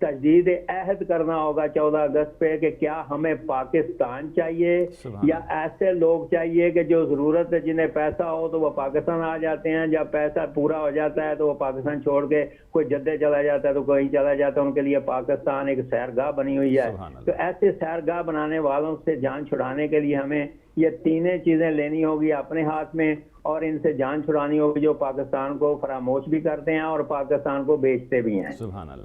تجدید عہد کرنا ہوگا 14 اگست پہ کہ کیا ہمیں پاکستان چاہیے یا ایسے لوگ چاہیے کہ جو ضرورت ہے جنہیں پیسہ ہو تو وہ پاکستان آ جاتے ہیں, جب پیسہ پورا ہو جاتا ہے تو وہ پاکستان چھوڑ کے کوئی جدے چلا جاتا ہے تو کہیں چلا جاتا ہے. ان کے لیے پاکستان ایک سیرگاہ بنی ہوئی ہے. تو ایسے سیرگاہ بنانے والوں سے جان چھڑانے کے لیے ہمیں یہ تینیں چیزیں لینی ہوگی اپنے ہاتھ میں, اور ان سے جان چھڑانی ہوگی جو پاکستان کو فراموش بھی کرتے ہیں اور پاکستان کو بیچتے بھی ہیں.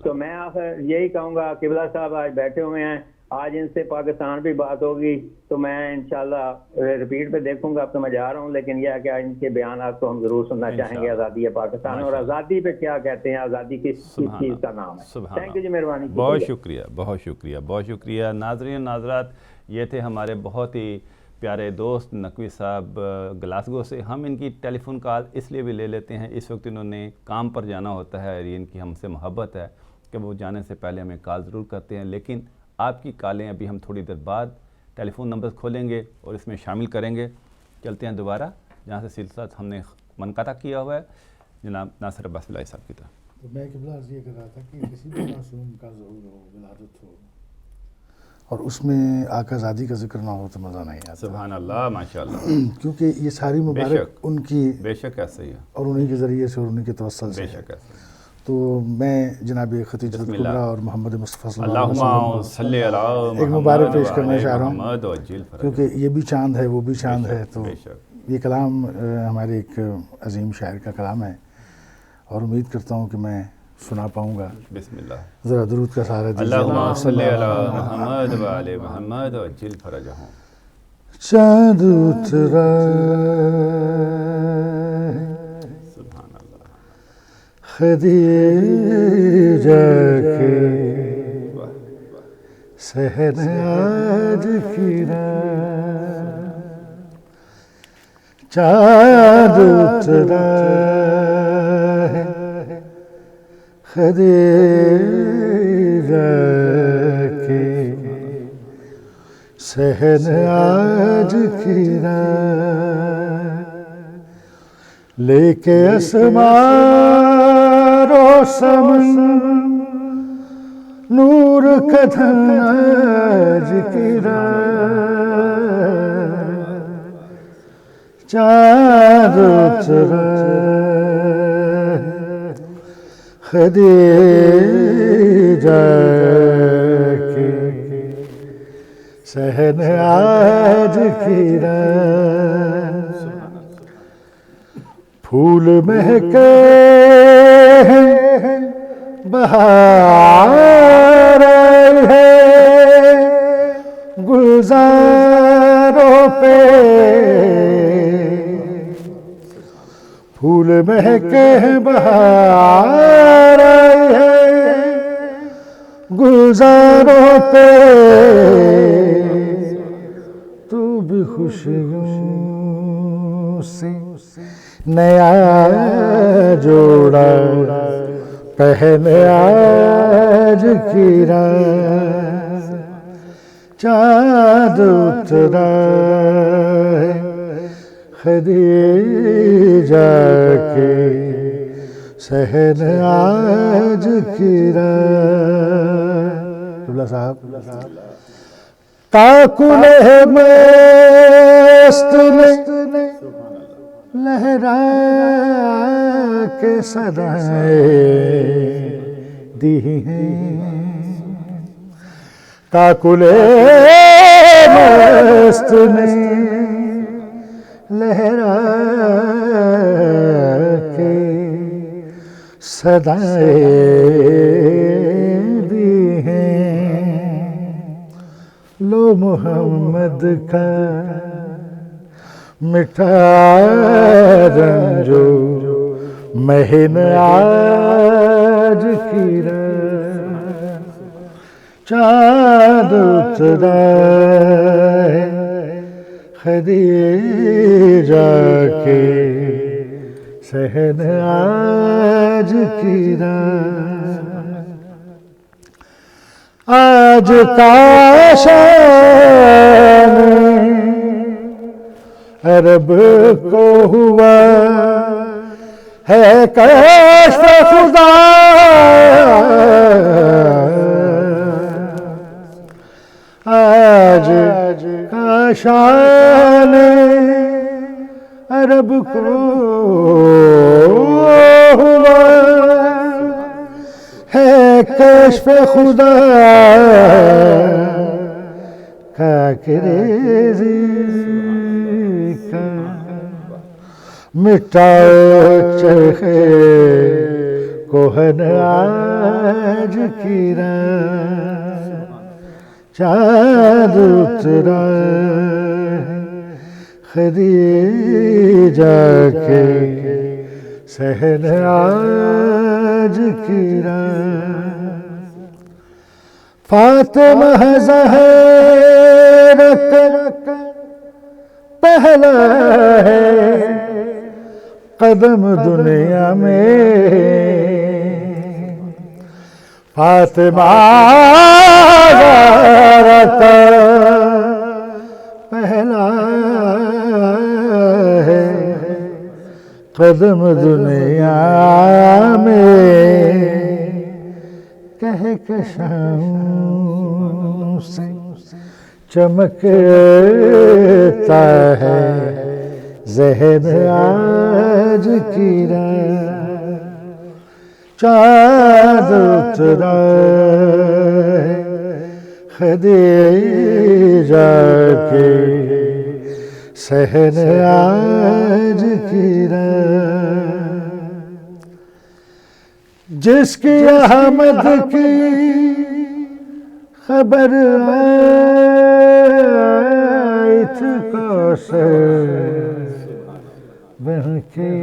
تو میں آخر یہی کہوں گا, قبلہ صاحب آج بیٹھے ہوئے ہیں, آج ان سے پاکستان بھی بات ہوگی تو میں انشاءاللہ ریپیٹ پہ دیکھوں گا. اب تو میں جا رہا ہوں, لیکن یہ ہے کہ ان کے بیانات کو ہم ضرور سننا چاہیں گے. آزادی پاکستان, اور آزادی پہ کیا کہتے ہیں, آزادی کس چیز کا نام ہے. تھینک یو جی, مہربانی. بہت شکریہ, بہت شکریہ, بہت شکریہ. ناظرین ناظرات, یہ تھے ہمارے بہت ہی پیارے دوست نقوی صاحب گلاسگو سے. ہم ان کی ٹیلی فون کال اس لیے بھی لے لیتے ہیں, اس وقت انہوں نے کام پر جانا ہوتا ہے اور ان کی ہم سے محبت ہے کہ وہ جانے سے پہلے ہمیں کال ضرور کرتے ہیں. لیکن آپ کی کالیں ابھی ہم تھوڑی دیر بعد ٹیلی فون نمبر کھولیں گے اور اس میں شامل کریں گے. چلتے ہیں دوبارہ جہاں سے سلسلہ ہم نے منقطع کیا ہوا ہے, جناب ناصر عباس الہی صاحب کی طرف. تو میں قبلہ عرض یہ کر رہا تھا کہ کسی بھی معصوم کا ظہور ہو, ولادت ہو, اور اس میں آقا زادی کا ذکر نہ ہو تو مزہ نہیں آتا. سبحان اللہ, ماشاءاللہ. کیونکہ یہ ساری مبارک ان کی, بے شک ایسا ہی ہے, اور انہی کے ذریعے سے اور انہی کے توسل سے. بے شک ایسا. تو میں جناب خدیجہ الکبریٰ اور محمد مصطفیٰ صلی اللہ علیہ اللہم صلی علی وسلم ایک مبارک پیش کرنا چاہ رہا ہوں, کیونکہ یہ بھی چاند ہے وہ بھی چاند ہے. تو یہ کلام ہمارے ایک عظیم شاعر کا کلام ہے, اور امید کرتا ہوں کہ میں سنا پاؤں گا. بسم اللہ. ذرا درود کا سہارا دیجیے. اللہم صلی علی محمد و آل محمد وعجل فرجہم. چاند اترا سبحان اللہ. خدیجہ کے صحن آج کی رات, چاند اترا ہے خدیجہ کے صحن آج کی رات, لے کے اسمار و سمن نور کا دھن آج کی رات, چاند اترا خدیجہ کے صحن آج کی رات, پھول مہکے ہیں بہار ہے گلزاروں پہ, پھول مہکے ہیں بہار ہے گلزاروں پہ, تو بھی خوشیوں سے نیا جوڑا پہن آج کی رات, چاند اترا ہے خدیجہ کے صحن آج کی رات. قبلہ صاحب تاکلہ مست نے لہرا کے صدائیں دی ہیں, تاکلہ مست نے لہرا کے صدائیں دی ہیں, لو محمد کا مٹھا رنجو مہن آج کی رات, چاند اترا ہے خدیجہ کے صحن آج کی رات, آج کا شان عرب کو ہوا ہے کشف خدا شان عرب کو ہوا ہے کشف خدا کا کریزی کا مٹاؤ چرخے کوہن آج کی رات چاند اترا خدیجہ کے صحن آج کی رات فاطمہ زہرا کا پہلا ہے قدم دنیا میں فاطمہ زہرا کا پہلا ہے قدم دنیا میں کہکشاؤں سے چمکتا ہے ذہن آج کی رات چاند اترا ہے خدیجہ کے صحن آج کی رات جس کی احمد کی خبر آئی تھی کوثر بن کے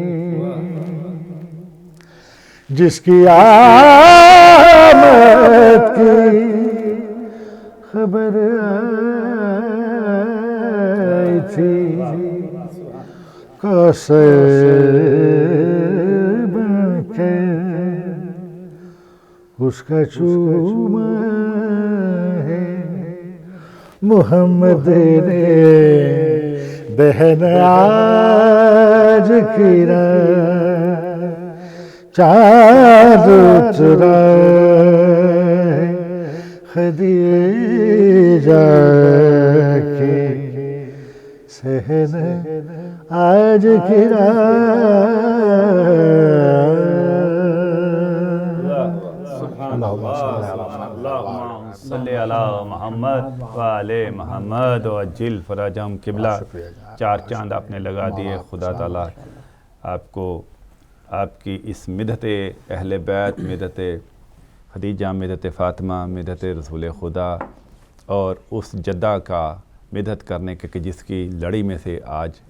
جس کی آمد کی خبر آئی تھی کوثر بن کے اس کا چوما ہے محمد نے بہن آج کی رات چاند اترا ہے خدیجہ کے صحن آج کی رات اللہم صلی علی محمد وآل محمد وعجل فرجہم قبلہ چار چاند آپ نے لگا دیے خدا تعالیٰ آپ کو آپ کی اس مدحت اہل بیت مدحت خدیجہ مدحت فاطمہ مدحت رسول خدا اور اس جدہ کا مدحت کرنے کے جس کی لڑی میں سے آج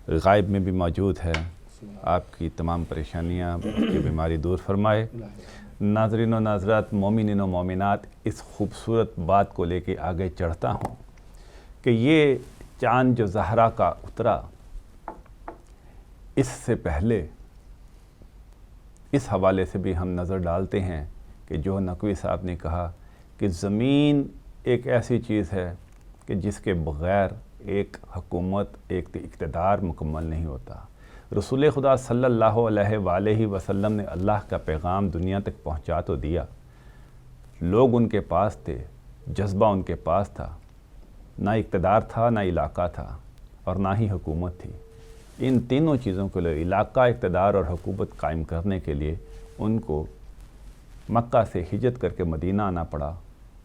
غائب میں بھی موجود ہے آپ کی تمام پریشانیاں کی بیماری دور فرمائے ناظرین و ناظرات مومنین و مومنات اس خوبصورت بات کو لے کے آگے چڑھتا ہوں کہ یہ چاند جو زہرا کا اترا اس سے پہلے اس حوالے سے بھی ہم نظر ڈالتے ہیں کہ جو نقوی صاحب نے کہا کہ زمین ایک ایسی چیز ہے کہ جس کے بغیر ایک حکومت ایک اقتدار مکمل نہیں ہوتا رسول خدا صلی اللہ علیہ وآلہ وسلم نے اللہ کا پیغام دنیا تک پہنچا تو دیا لوگ ان کے پاس تھے جذبہ ان کے پاس تھا نہ اقتدار تھا نہ علاقہ تھا اور نہ ہی حکومت تھی ان تینوں چیزوں کے لیے علاقہ اقتدار اور حکومت قائم کرنے کے لیے ان کو مکہ سے ہجرت کر کے مدینہ آنا پڑا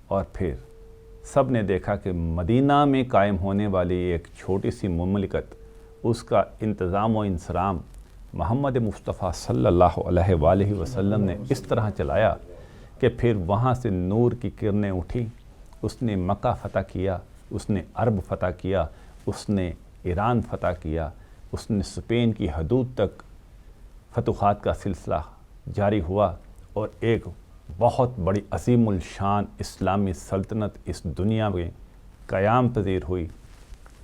اور پھر سب نے دیکھا کہ مدینہ میں قائم ہونے والی ایک چھوٹی سی مملکت اس کا انتظام و انصرام محمد مصطفیٰ صلی اللہ علیہ وآلہ وسلم نے اس طرح چلایا کہ پھر وہاں سے نور کی کرنیں اٹھی اس نے مکہ فتح کیا اس نے عرب فتح کیا اس نے ایران فتح کیا اس نے اسپین کی حدود تک فتوحات کا سلسلہ جاری ہوا اور ایک بہت بڑی عظیم الشان اسلامی سلطنت اس دنیا میں قیام پذیر ہوئی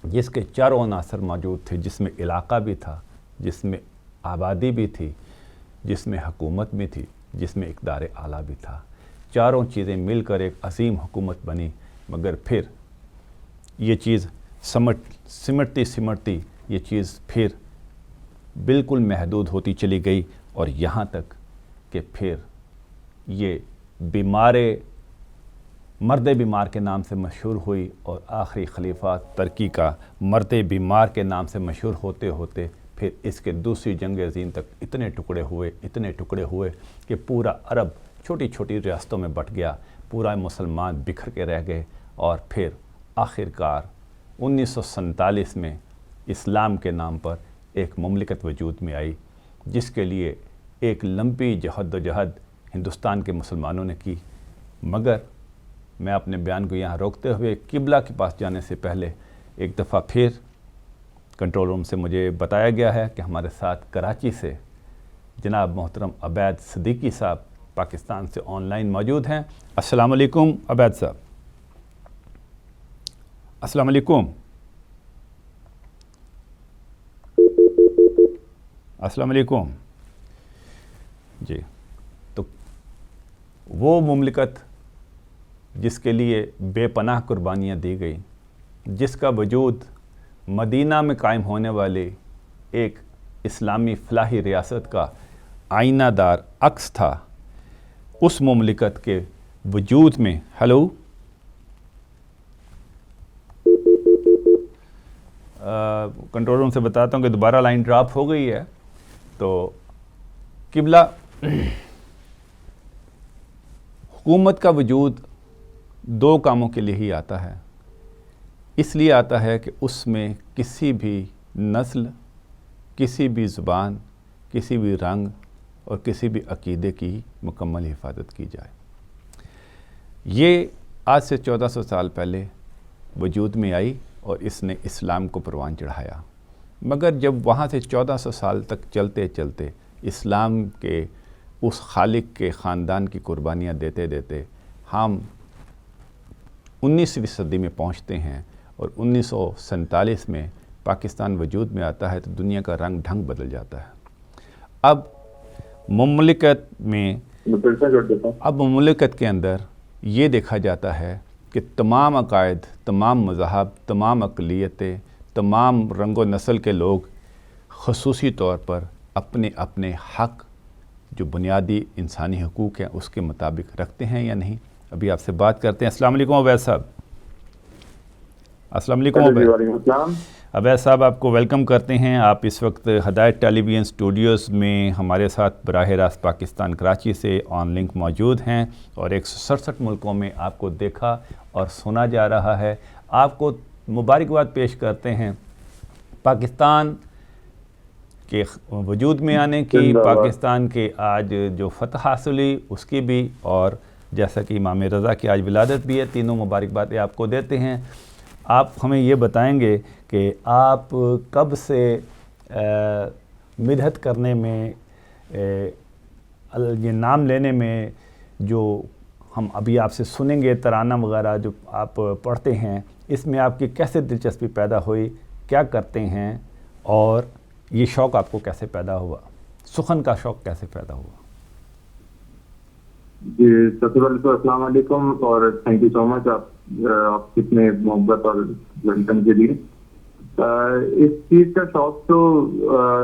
جس کے چاروں عناصر موجود تھے جس میں علاقہ بھی تھا جس میں آبادی بھی تھی جس میں حکومت بھی تھی جس میں اقتدار اعلیٰ بھی تھا چاروں چیزیں مل کر ایک عظیم حکومت بنی مگر پھر یہ چیز سمٹتی یہ چیز پھر بالکل محدود ہوتی چلی گئی اور یہاں تک کہ پھر یہ بیمار مرد بیمار کے نام سے مشہور ہوئی اور آخری خلیفہ ترکی کا مرد بیمار کے نام سے مشہور ہوتے ہوتے پھر اس کے دوسری جنگ عظیم تک اتنے ٹکڑے ہوئے کہ پورا عرب چھوٹی چھوٹی ریاستوں میں بٹ گیا، پورا مسلمان بکھر کے رہ گئے، اور پھر آخر کار 1947 میں اسلام کے نام پر ایک مملکت وجود میں آئی، جس کے لیے ایک لمبی جہد ہندوستان کے مسلمانوں نے کی۔ مگر میں اپنے بیان کو یہاں روکتے ہوئے قبلہ کے پاس جانے سے پہلے ایک دفعہ پھر کنٹرول روم سے مجھے بتایا گیا ہے کہ ہمارے ساتھ کراچی سے جناب محترم عبید صدیقی صاحب پاکستان سے آن لائن موجود ہیں۔ السلام علیکم عبید صاحب۔ السلام علیکم۔ السلام علیکم۔ جی، تو وہ مملکت جس کے لیے بے پناہ قربانیاں دی گئیں، جس کا وجود مدینہ میں قائم ہونے والے ایک اسلامی فلاحی ریاست کا آئینہ دار عکس تھا، اس مملکت کے وجود میں کنٹرول روم سے بتاتا ہوں کہ دوبارہ لائن ڈراپ ہو گئی ہے۔ تو قبلہ حکومت کا وجود دو کاموں کے لیے ہی آتا ہے، اس لیے آتا ہے کہ اس میں کسی بھی نسل، کسی بھی زبان، کسی بھی رنگ اور کسی بھی عقیدے کی مکمل حفاظت کی جائے۔ یہ آج سے 1400 سال پہلے وجود میں آئی اور اس نے اسلام کو پروان چڑھایا، مگر جب وہاں سے 1400 سال تک چلتے چلتے اسلام کے اس خالق کے خاندان کی قربانیاں دیتے دیتے ہم 19ویں صدی میں پہنچتے ہیں اور 1947 میں پاکستان وجود میں آتا ہے، تو دنیا کا رنگ ڈھنگ بدل جاتا ہے۔ اب مملکت کے اندر یہ دیکھا جاتا ہے کہ تمام عقائد، تمام مذاہب، تمام اقلیتیں، تمام رنگ و نسل کے لوگ خصوصی طور پر اپنے اپنے حق جو بنیادی انسانی حقوق ہیں اس کے مطابق رکھتے ہیں یا نہیں۔ ابھی آپ سے بات کرتے ہیں۔ السلام علیکم عبید صاحب۔ السلام علیکم عبید صاحب، آپ کو ویلکم کرتے ہیں۔ آپ اس وقت ہدایت ٹیلی ویژن اسٹوڈیوز میں ہمارے ساتھ براہ راست پاکستان کراچی سے آن لنک موجود ہیں اور 167 ملکوں میں آپ کو دیکھا اور سنا جا رہا ہے۔ آپ کو مبارکباد پیش کرتے ہیں پاکستان کے وجود میں آنے کی، پاکستان کے آج جو فتح حاصل ہوئی اس کی بھی، اور جیسا کہ امام رضا کی آج ولادت بھی ہے، تینوں مبارکبادیں آپ کو دیتے ہیں۔ آپ ہمیں یہ بتائیں گے کہ آپ کب سے مدحت کرنے میں، یہ نام لینے میں، جو ہم ابھی آپ سے سنیں گے ترانہ وغیرہ جو آپ پڑھتے ہیں، اس میں آپ کی کیسے دلچسپی پیدا ہوئی، کیا کرتے ہیں، اور یہ شوق آپ کو کیسے پیدا ہوا، سخن کا شوق کیسے پیدا ہوا؟ جی، سب سے پہلے تو السلام علیکم اور تھینک یو سو مچ آپ کتنے محبت اور ویلکم کے لیے۔ اس چیز کا شوق تو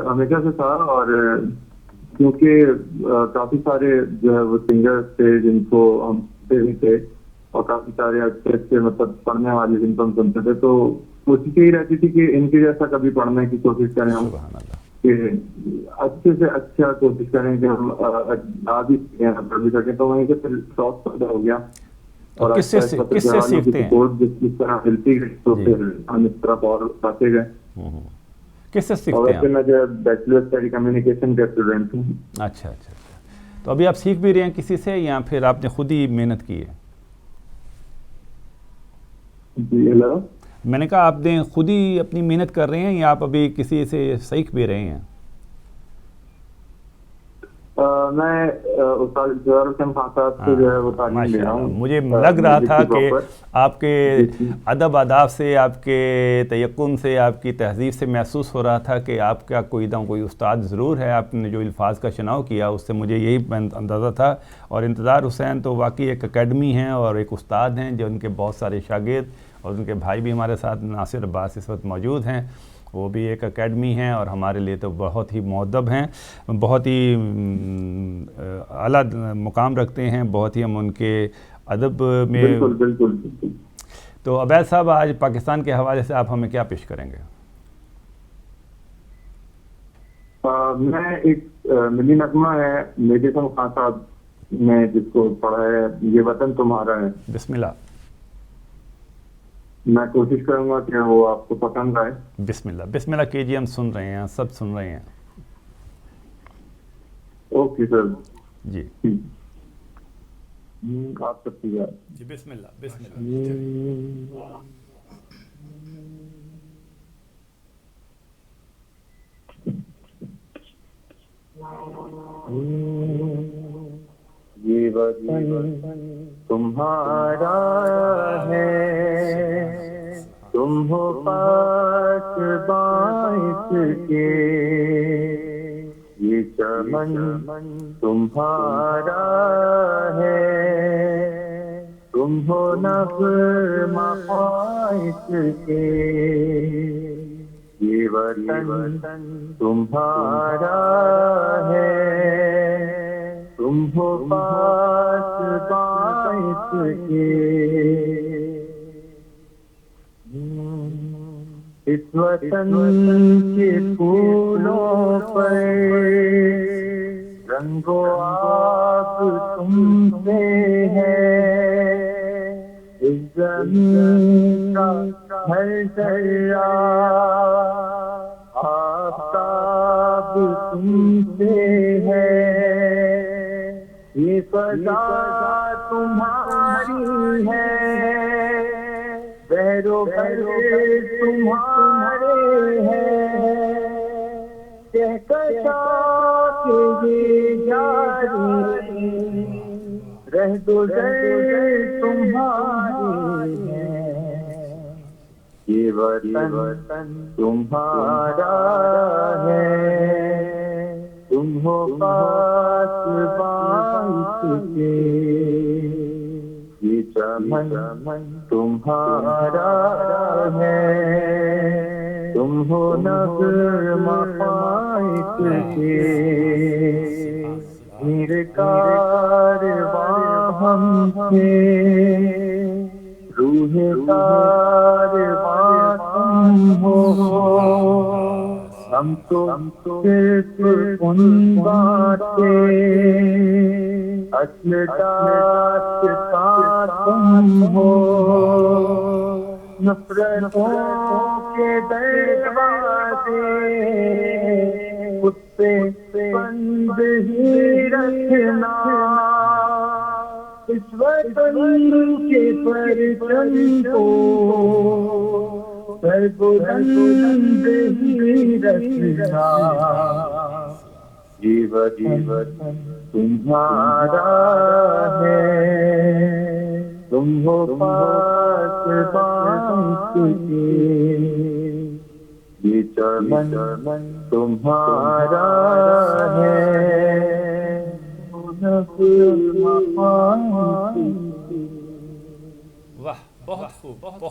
ہمیشہ سے تھا، اور کیونکہ کافی سارے جو ہے وہ سنگرز تھے جن کو ہم سنتے بھی تھے، اور کافی سارے ایکٹرس تھے مطلب پڑھنے والے جن کو ہم سنتے تھے، تو کوشش یہی رہتی تھی کہ ان کے جیسا کبھی پڑھنے کی کوشش کریں ہم، کہ اچھے سے اچھا کوشش کریں کہ ہم بھی سیکھیں، پڑھ بھی سکیں۔ تو وہیں سے پھر شوق پیدا ہو گیا، اور کس سے سیکھتے ہیں؟ جس طرح ملتی گئی تو پھر ہم اس طرف اور بڑھتے گئے۔ کس سے سیکھتے ہیں؟ اور میں جو بیچلر ٹیلی کمیونیکیشن کا اسٹوڈنٹ ہوں۔ اچھا، تو ابھی آپ سیکھ بھی رہے ہیں کسی سے یا پھر آپ نے خود ہی محنت کی ہے؟ جی ہیلو، میں نے کہا آپ نے خود ہی اپنی محنت کر رہے ہیں یا آپ ابھی کسی سے سیکھ بھی رہے ہیں؟ میں استاد جوہر حسین خان صاحب سے جو ہے وہ تعلیم لے رہا ہوں۔ مجھے لگ رہا تھا کہ آپ کے ادب آداب سے، آپ کے تیقن سے، آپ کی تہذیب سے محسوس ہو رہا تھا کہ آپ کا کوئی استاد ضرور ہے۔ آپ نے جو الفاظ کا چناؤ کیا اس سے مجھے یہی اندازہ تھا، اور انتظار حسین تو واقعی ایک اکیڈمی ہیں اور ایک استاد ہیں جو ان کے بہت سارے شاگرد، اور ان کے بھائی بھی ہمارے ساتھ ناصر عباس اس وقت موجود ہیں، وہ بھی ایک اکیڈمی ہیں اور ہمارے لیے تو بہت ہی مؤدب ہیں، بہت ہی اعلیٰ مقام رکھتے ہیں، بہت ہی ہم ان کے ادب میں. بالکل بالکل بالکل. تو عبید صاحب آج پاکستان کے حوالے سے آپ ہمیں کیا پیش کریں گے؟ میں ایک ملی نغمہ ہے میجر خان صاحب نے جس کو پڑھا ہے، یہ وطن تمہارا ہے. بسم اللہ. میں کوشش کروں گا کہ وہ آپ کو پسند آئے. بسم اللہ بسم اللہ کیجیے، ہم سن رہے ہیں، سب سن رہے ہیں. Okay sir. جی آپ سب کی بات. جی بسم اللہ بسم اللہ. یہ وطن تمہارا ہے، تم ہو پاک باعث کے، یہ چمن تمہارا ہے، تم ہو نغمہ باعث کے، یہ وطن تمہارا ہے، تم ہو پاک باعث کے. اس وطن کے پھولوں پر رنگ و آب تم سے ہے، اس زمین کا ہر ذرہ آفتاب تم سے ہے، یہ فضا تمہاری ہے، بحر و بر تمہارے ہیں، کہکشاں کے یہ جاری رہ گزر تمہاری ہے، یہ وطن تمہارا ہے، تم ہو پاک باعث کے، یہ چمن تمہارا ہے، تم ہو نغمہ باعث کے، میرے کارواں ہم سے روح کارواں تم ہو، ہم تو صرف ان باتیں اصل داستاں تم ہو، نفرتوں کے دروازے خود پہ بند ہی رکھنا، اس وطن کے پرچم کو سر بلند ہی رکھنا، یہ وطن تمہارا ہے، تم ہو پاک باعث کے، یہ چمن تمہارا ہے، واہ بہت خوب بہت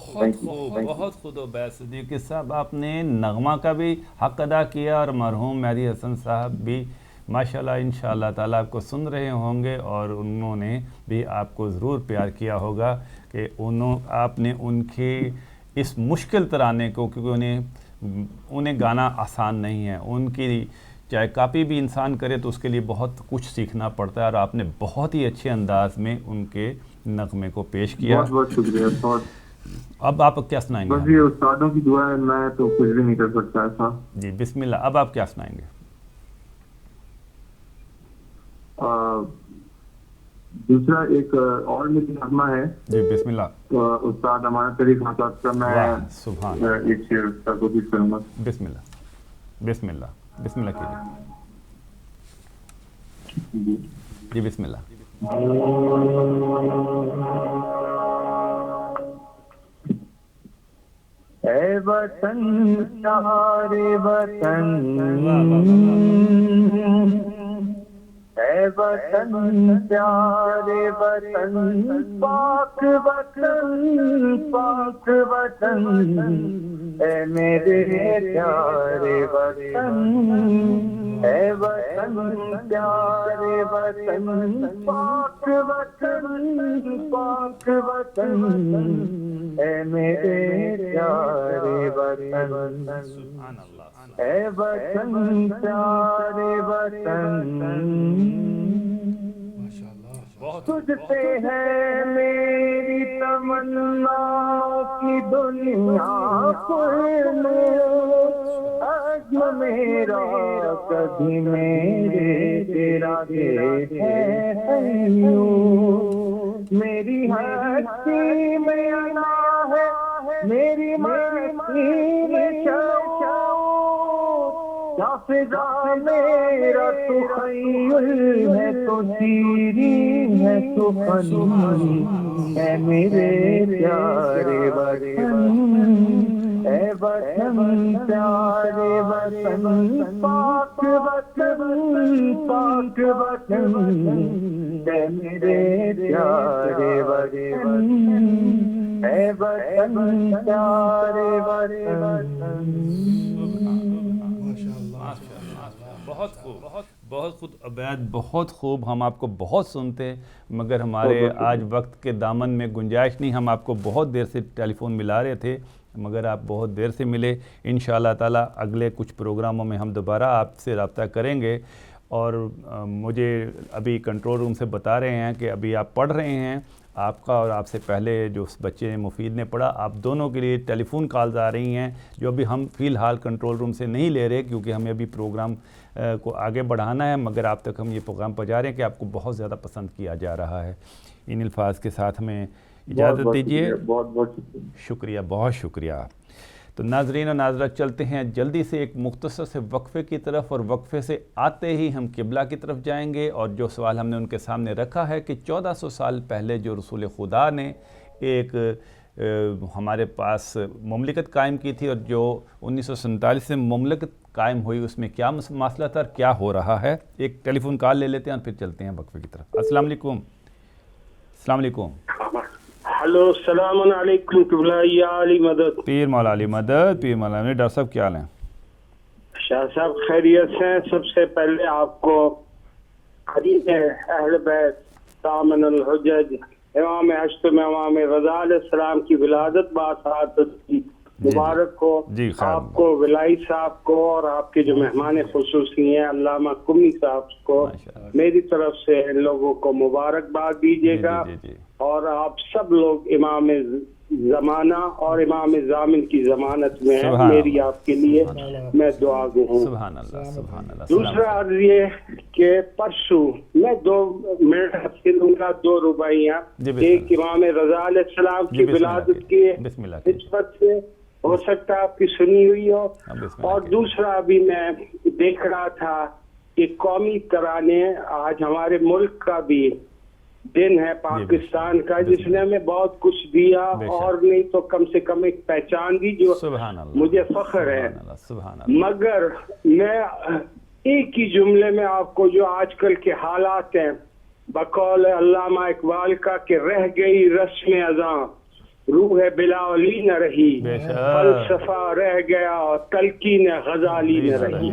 خوب بہت خوب. عبید صدیقی صاحب آپ نے نغمہ کا بھی حق ادا کیا، اور مرحوم مہدی حسن صاحب بھی ماشاءاللہ انشاءاللہ تعالیٰ آپ کو سن رہے ہوں گے، اور انہوں نے بھی آپ کو ضرور پیار کیا ہوگا کہ آپ نے ان کے اس مشکل ترانے کو، کیونکہ انہیں گانا آسان نہیں ہے، ان کی چاہے کاپی بھی انسان کرے تو اس کے لیے بہت کچھ سیکھنا پڑتا ہے، اور آپ نے بہت ہی اچھے انداز میں ان کے نغمے کو پیش کیا. بہت بہت شکریہ. اب آپ کیا سنائیں گے؟ بس یہ استادوں کی دعا ہے، میں تو کچھ بھی نہیں کر سکتا ایسا. جی بسم اللہ. اب آپ کیا سنائیں گے؟ دوسرا ایک اور میری نغمہ ہے. جی بسم اللہ. استاد ہمارا طریق خاص کا میں سبحان ایک شعر کا کوشش کروں گا. بسم اللہ بسم اللہ بسم اللہ کیجیے. جی بسم اللہ. اے وطن سارے وطن، اے وطن پیارے وطن پاک وطن پاک وطن اے میرے پیارے وطن اے وطن پیارے وطن پاک وطن پاک وطن اے میرے پیارے وطن اے وطن پیارے وطن تجھ سے ہے میری تمنا کی دنیا پر عزم میرا کبھی میرے تیرا ہے میری ہستی میں انا ہے میری مستی میں فضا میرا تو خیل ہے تو تیری ہے تو فنی اے میرے پیارے وطن اے وطن پیارے وطن پاک وطن پاک وطن اے میرے پیارے وطن اے وطن پیارے وطن بہت خوب بہت خوب عبید، بہت خوب. ہم آپ کو بہت سنتے ہیں مگر ہمارے آج وقت کے دامن میں گنجائش نہیں. ہم آپ کو بہت دیر سے ٹیلی فون ملا رہے تھے مگر آپ بہت دیر سے ملے. انشاءاللہ تعالیٰ اگلے کچھ پروگراموں میں ہم دوبارہ آپ سے رابطہ کریں گے. اور مجھے ابھی کنٹرول روم سے بتا رہے ہیں کہ ابھی آپ پڑھ رہے ہیں، آپ کا اور آپ سے پہلے جو اس بچے مفید نے پڑھا، آپ دونوں کے لیے ٹیلی فون کالز آ رہی ہیں جو ابھی ہم فی الحال کنٹرول روم سے نہیں لے رہے کیونکہ ہمیں ابھی پروگرام کو آگے بڑھانا ہے، مگر آپ تک ہم یہ پیغام پہنچا رہے ہیں کہ آپ کو بہت زیادہ پسند کیا جا رہا ہے. ان الفاظ کے ساتھ ہمیں اجازت دیجیے. بہت بہت شکریہ، بہت شکریہ. تو ناظرین و ناظرات، چلتے ہیں جلدی سے ایک مختصر سے وقفے کی طرف، اور وقفے سے آتے ہی ہم قبلہ کی طرف جائیں گے. اور جو سوال ہم نے ان کے سامنے رکھا ہے کہ 1400 سال پہلے جو رسول خدا نے ایک ہمارے پاس مملکت قائم کی تھی، اور جو 1947 سے مملکت قائم ہوئی، اس میں کیا مسئلہ تھا اور کیا ہو رہا ہے. ایک ٹیلی فون کال لے لیتے ہیں اور پھر چلتے ہیں وقفے کی طرف. السلام علیکم. السلام علیکم. ہلو، السلام علیکم. قبلہ یا علی مدد. پیر مولا علی مدد. پیر مولا علی. ڈاکٹر صاحب کیا حال ہیں؟ شاہ صاحب خیریت سے ہیں؟ سب سے پہلے آپ کو حدیث اہل بیت دامن الحجج امام اشتم امام رضا علیہ السلام کی ولادت باسعادت مبارک ہو. جی آپ کو ولائی صاحب کو اور آپ کے جو مہمان خصوصی ہیں علامہ قمی صاحب کو میری طرف سے ان لوگوں کو مبارکباد دیجیے گا. اور آپ سب لوگ امام زمانہ اور امام زامن کی ضمانت میں ہیں. میری آپ کے لیے میں دعا گو ہوں. سبحان اللہ سبحان اللہ. دوسرا عرض یہ کہ پرسوں میں 2 منٹ سے لوں گا 2 رباعیاں. ایک امام رضا علیہ السلام کی ولادت کی نسبت سے ہو سکتا ہے آپ کی سنی ہوئی ہو. اور دوسرا ابھی میں دیکھ رہا تھا کہ قومی ترانے آج ہمارے ملک کا بھی دن ہے پاکستان کا، جس نے ہمیں بہت کچھ دیا اور نہیں تو کم سے کم ایک پہچان دی جو مجھے فخر ہے. مگر میں ایک ہی جملے میں آپ کو جو آج کل کے حالات ہیں بقول علامہ اقبال کا کہ رہ گئی رسم ازاں روح بلاولی نہ رہی، فلسفہ رہ گیا تلقین غزالی نہ رہی.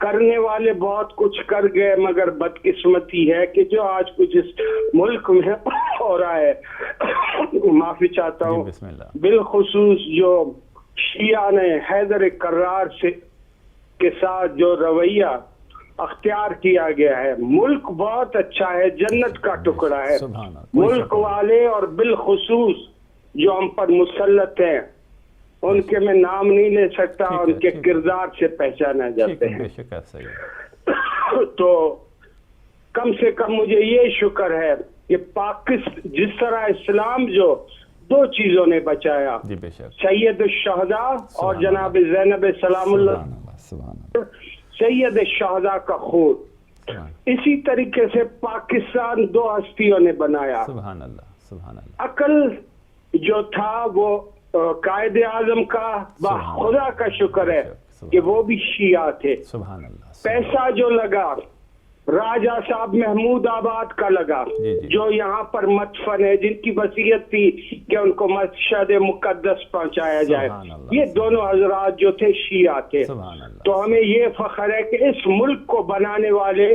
کرنے والے بہت کچھ کر گئے مگر بدقسمتی ہے کہ جو آج کچھ اس ملک میں ہو رہا ہے. معافی چاہتا ہوں بالخصوص جو شیعہ نے حیدر کرار سے کے ساتھ جو رویہ اختیار کیا گیا ہے. ملک بہت اچھا ہے، جنت کا ٹکڑا ہے. ملک والے اور بالخصوص جو ہم پر مسلط ہیں ان کے میں نام نہیں لے سکتا، ان کے کردار سے پہچانا جاتے ہیں. تو کم سے کم مجھے یہ شکر ہے کہ پاکستان جس طرح اسلام جو 2 چیزوں نے بچایا، سید الشہداء اور جناب زینب سلام اللہ، سید الشہداء کا خون، اسی طریقے سے پاکستان 2 ہستیوں نے بنایا. عقل جو تھا وہ قائد اعظم کا خدا کا شکر ہے کہ وہ بھی شیعہ تھے. سبحان اللہ. پیسہ جو لگا راجہ صاحب محمود آباد کا لگا, جو یہاں پر مدفن ہے, جن کی وصیت تھی کہ ان کو مشہد مقدس پہنچایا جائے. یہ دونوں حضرات جو تھے شیعہ تھے. تو ہمیں یہ فخر ہے کہ اس ملک کو بنانے والے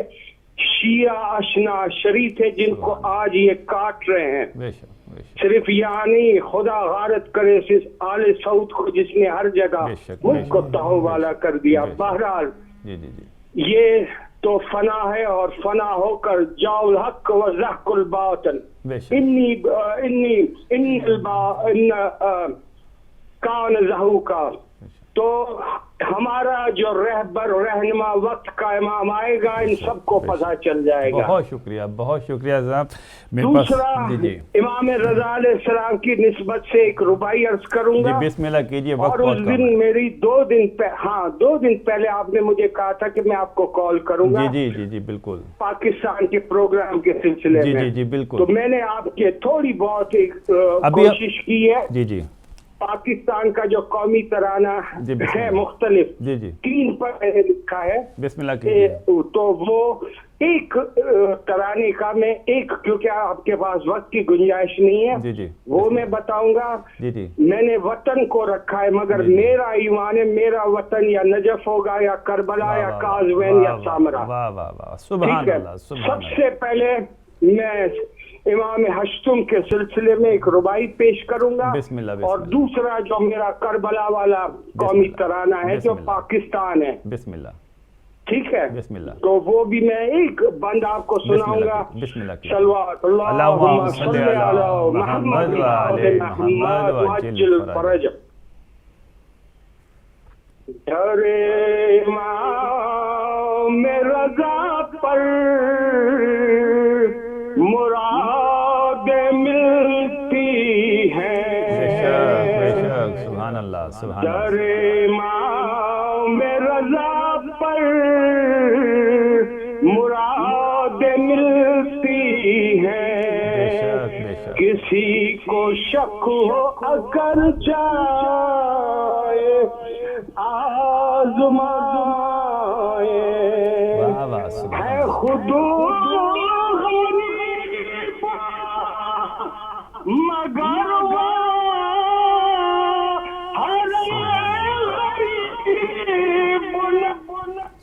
شیعہ اشنا شری تھے, جن کو آج یہ کاٹ رہے ہیں. صرف یہاں نہیں, خدا غارت کرے آل سعود کو جس نے ہر جگہ ملک کو تہو والا کر دیا. بہرحال یہ تو فنا ہے, اور فنا ہو کر جاؤ الحق و زحق الباطن. کان زہوکا. تو ہمارا جو رہبر رہنما وقت کا امام آئے گا, ان سب کو پتہ چل جائے گا. بہت شکریہ, بہت شکریہ جناب. دوسرا, امام رضا علیہ السلام کی نسبت سے ایک ربائی عرض کروں گا. بسم اللہ کیجیے. اور اس دن میری 2 دن پہلے آپ نے مجھے کہا تھا کہ میں آپ کو کال کروں گا. جی بالکل. پاکستان کے پروگرام کے سلسلے میں. جی بالکل. تو میں نے آپ کے تھوڑی بہت کوشش کی ہے. جی پاکستان کا جو قومی ترانہ ہے مختلف 3 پر لکھا ہے. بسم اللہ کیجیے. تو وہ ایک ترانے کا میں کیونکہ آپ کے پاس وقت کی گنجائش نہیں ہے, وہ میں بتاؤں گا. میں نے وطن کو رکھا ہے, مگر میرا ایمان ہے میرا وطن یا نجف ہوگا یا کربلا یا قازوین یا سامرا. ٹھیک ہے. سب سے پہلے میں امام ہشتم کے سلسلے میں ایک ربائی پیش کروں گا. اور دوسرا جو میرا کربلا والا قومی ترانہ ہے جو پاکستان ہے. بسم اللہ. ٹھیک ہے. بسم اللہ. تو وہ بھی میں ایک بند آپ کو سناؤں گا. صلوات اللہم صلی علی محمد و آل محمد وعجل فرج. در امام رضا پر مراد ملتی ہے. سبحان اللہ. در امام رضا پر مراد ملتی ہے. کسی کو شک ہو اگر جائے آزمائے ہے خود مگر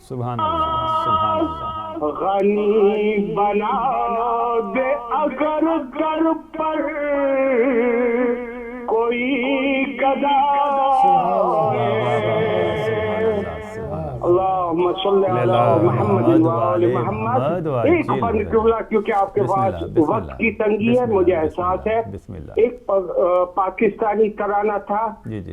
سبحان اللہ. غنی بنا دے اگر در پر کوئی گدا. اللہم صلی علی محمد و آل محمد. ایک بند جملہ کیونکہ آپ کے پاس وقت کی تنگی ہے, مجھے احساس ہے. ایک پاکستانی ترانہ تھا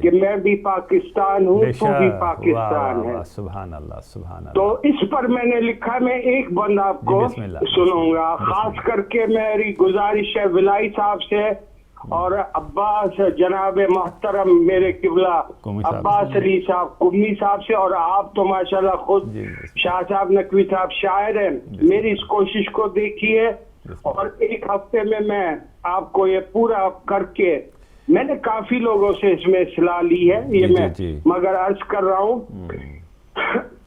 کہ میں بھی پاکستان ہوں تو بھی پاکستان ہے. سبحان اللہ. سبحان اللہ. تو اس پر میں نے لکھا, میں ایک بند آپ کو سنوں گا. خاص کر کے میری گزارش ہے ولائی صاحب سے اور عباس جناب محترم میرے قبلہ عباس علی صاحب کمی صاحب سے, اور آپ تو ماشاءاللہ خود شاہ صاحب نقوی صاحب شاعر ہیں. میری اس کوشش کو دیکھیے, اور ایک ہفتے میں آپ کو یہ پورا کر کے, میں نے کافی لوگوں سے اس میں اصلاح لی ہے, یہ میں مگر عرض کر رہا ہوں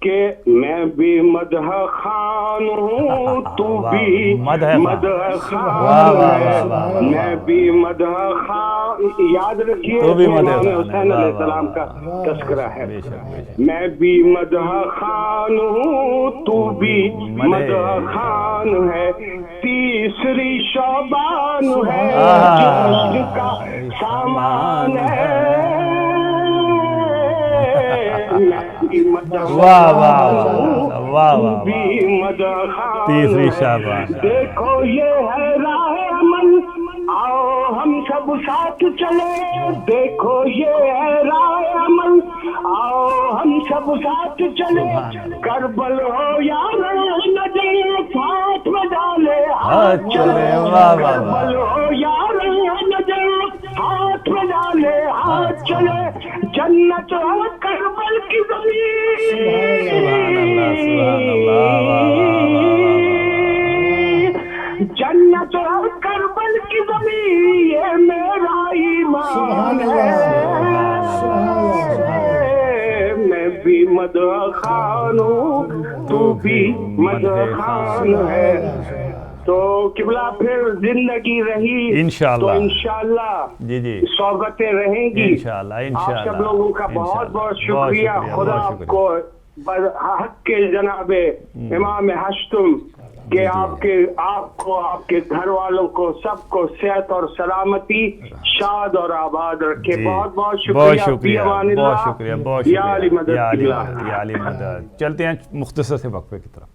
کہ میں بھی مدح خان ہوں تو بھی مدح خان ہے. میں بھی مدح خان, یاد رکھیے امام حسین علیہ السلام کا تذکرہ ہے. میں بھی مدح خان ہوں تو بھی مدح خان ہے. تیسری شعبان ہے جس کا سامان ہے. تیسری شعبان. دیکھو یہ ہے راہ عمل, آؤ ہم سب ساتھ چلے. دیکھو یہ ہے راہ عمل, آؤ ہم سب ساتھ چلے. کربل ہو یا نجف ہاتھ میں ڈالے ہاتھ چلے. کربل ہو یا نجف ہاتھ میں ڈالے ہاتھ چلے. جنت ہو کربل کی زمین. جنت ہو کربل کی زمین, یہ میرا ایمان ہے. میں بھی مدح خان ہوں تو بھی مدح خان ہے. تو قبلہ پھر زندگی رہی انشاءاللہ تو انشاءاللہ جی جی صحبتیں رہیں گی. انشاءاللہ آپ سب لوگوں کا بہت بہت شکریہ. خدا آپ کو حق کے جناب امام ہشتم کہ آپ کو آپ کے گھر والوں کو سب کو صحت اور سلامتی شاد اور آباد رکھے. بہت بہت شکریہ. بہت شکریہ. یا علی مدد. یا علی مدد. چلتے ہیں مختصر سے وقفے کی طرف.